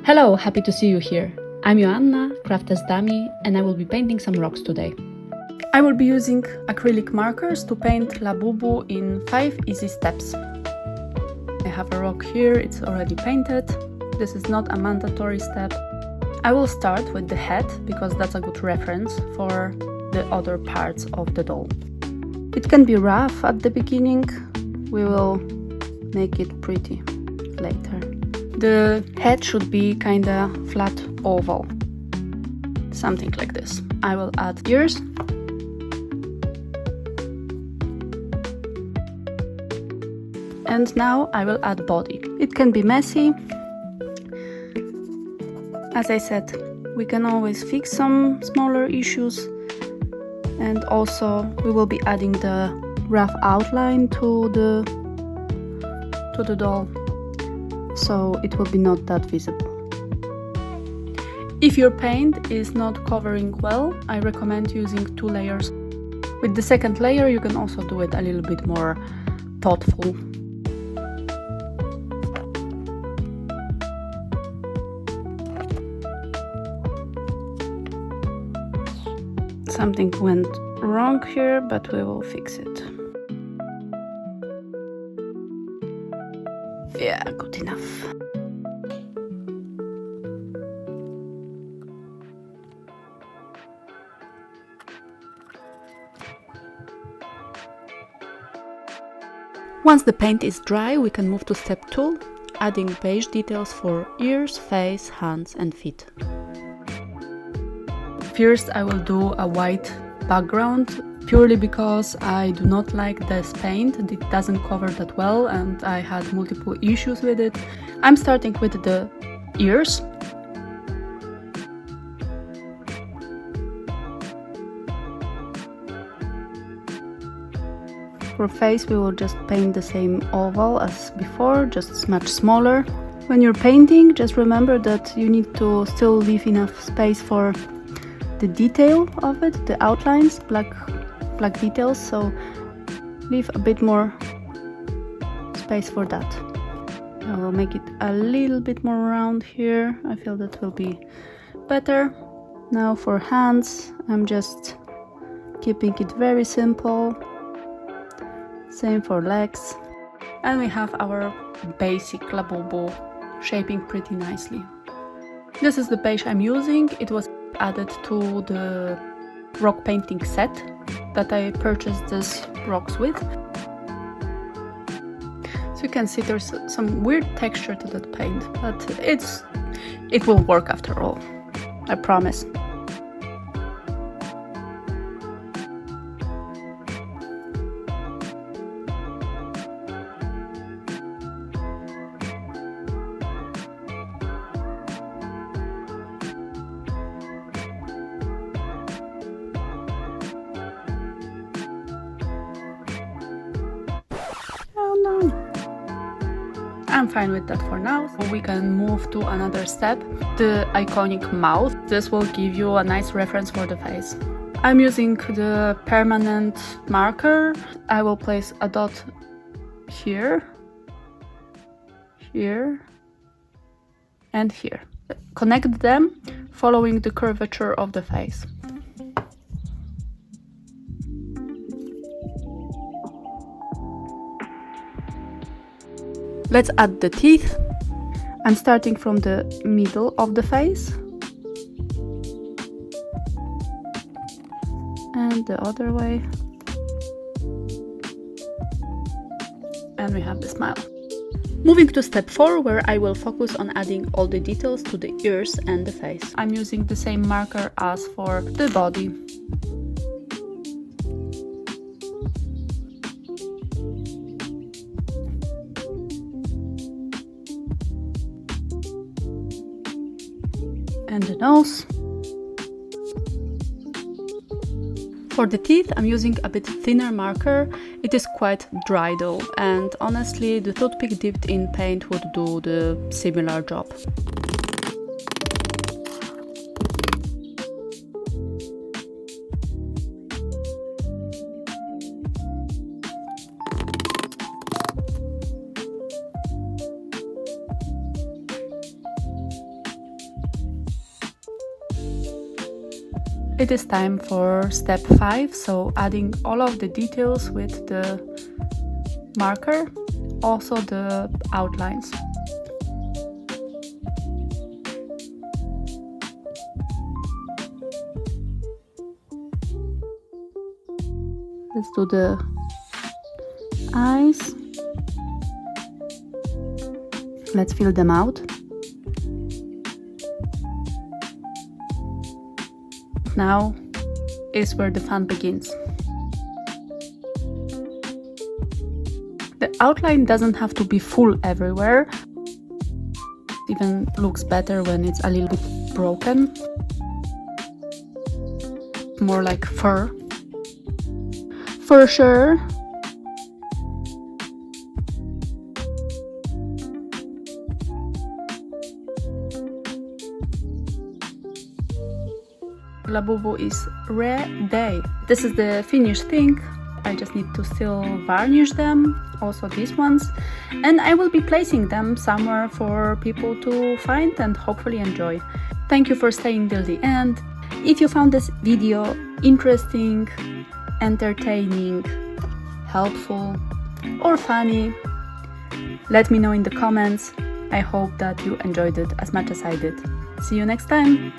Hello, happy to see you here. I'm Joanna, Crafter's Dummy, and I will be painting some rocks today. I will be using acrylic markers to paint Labubu in 5 easy steps. I have a rock here, it's already painted. This is not a mandatory step. I will start with the head because that's a good reference for the other parts of the doll. It can be rough at the beginning, we will make it pretty later. The head should be kinda flat oval, something like this. I will add ears. And now I will add body. It can be messy. As I said, we can always fix some smaller issues. And also we will be adding the rough outline to the doll, so it will be not that visible. If your paint is not covering well, I recommend using 2 layers. With the second layer you can also do it a little bit more thoughtful. Something went wrong here, but we will fix it. Yeah, good enough. Once the paint is dry, we can move to step 2, adding beige details for ears, face, hands and feet. First I will do a white background, purely because I do not like this paint. It doesn't cover that well and I had multiple issues with it. I'm starting with the ears. For face we will just paint the same oval as before, just much smaller. When you're painting, just remember that you need to still leave enough space for the detail of it, the outlines, black details, so leave a bit more space for that. I will make it a little bit more round here. I feel that will be better. Now for hands, I'm just keeping it very simple. Same for legs. And we have our basic Labubu shaping pretty nicely. This is the beige I'm using. It was added to the rock painting set that I purchased these rocks with. So you can see there's some weird texture to that paint, but it will work after all, I promise. I'm fine with that for now. So we can move to another step, the iconic mouth. This will give you a nice reference for the face. I'm using the permanent marker. I will place a dot here, here, and here. Connect them following the curvature of the face. Let's add the teeth. I'm starting from the middle of the face. And the other way. And we have the smile. Moving to step 4, where I will focus on adding all the details to the ears and the face. I'm using the same marker as for the body. And the nose. For the teeth, I'm using a bit thinner marker. It is quite dry though, and honestly the toothpick dipped in paint would do the similar job. It is time for step 5, so adding all of the details with the marker, also the outlines. Let's do the eyes. Let's fill them out. Now is where the fun begins. The outline doesn't have to be full everywhere. It even looks better when it's a little bit broken. More like fur. For sure. Labubu is ready. This is the finished thing. I just need to still varnish them, also these ones, and I will be placing them somewhere for people to find and hopefully enjoy. Thank you for staying till the end. If you found this video interesting, entertaining, helpful or funny, let me know in the comments. I hope that you enjoyed it as much as I did. See you next time!